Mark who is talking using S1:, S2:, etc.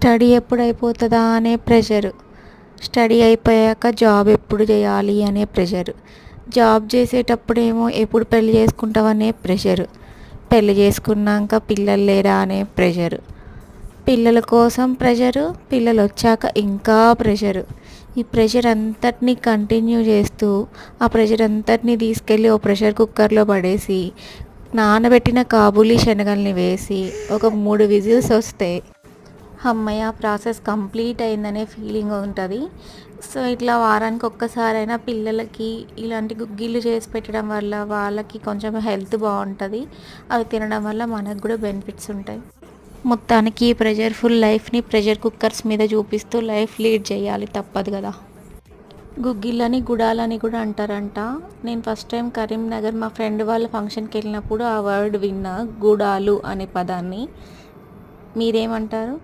S1: Study ఎప్పుడు అయిపోతుందా అనే ప్రెషరు, స్టడీ అయిపోయాక జాబ్ ఎప్పుడు చేయాలి అనే ప్రెషరు, జాబ్ చేసేటప్పుడేమో ఎప్పుడు పెళ్లి చేసుకుంటావనే ప్రెషరు, పెళ్లి చేసుకున్నాక పిల్లలు లేరా అనే ప్రెషరు, పిల్లల కోసం ప్రెషరు, పిల్లలు వచ్చాక ఇంకా ప్రెషరు. ఈ ప్రెషర్ అంతటినీ కంటిన్యూ చేస్తూ ఆ ప్రెషర్ అంతటినీ తీసుకెళ్ళి ఓ ప్రెషర్ కుక్కర్లో పడేసి నానబెట్టిన కాబూలీ శనగల్ని వేసి ఒక 3 విజిల్స్ వస్తే అమ్మయ్య ప్రాసెస్ కంప్లీట్ అయిందనే ఫీలింగ్ ఉంటుంది. సో ఇట్లా వారానికి ఒక్కసారైనా పిల్లలకి ఇలాంటి గుగ్గిళ్ళు చేసి పెట్టడం వల్ల వాళ్ళకి కొంచెం హెల్త్ బాగుంటుంది. అవి తినడం వల్ల మనకు కూడా బెనిఫిట్స్ ఉంటాయి. మొత్తానికి ఈ ప్రెషర్ఫుల్ లైఫ్ని ప్రెషర్ కుక్కర్స్ మీద చూపిస్తూ లైఫ్ లీడ్ చేయాలి, తప్పదు కదా. గుగ్గిళ్ళని గుడాలని కూడా అంటారంట. నేను ఫస్ట్ టైం కరీంనగర్ మా ఫ్రెండ్ వాళ్ళ ఫంక్షన్కి వెళ్ళినప్పుడు ఆ వర్డ్ విన్నా, గుడాలు అనే పదాన్ని. మీరేమంటారు?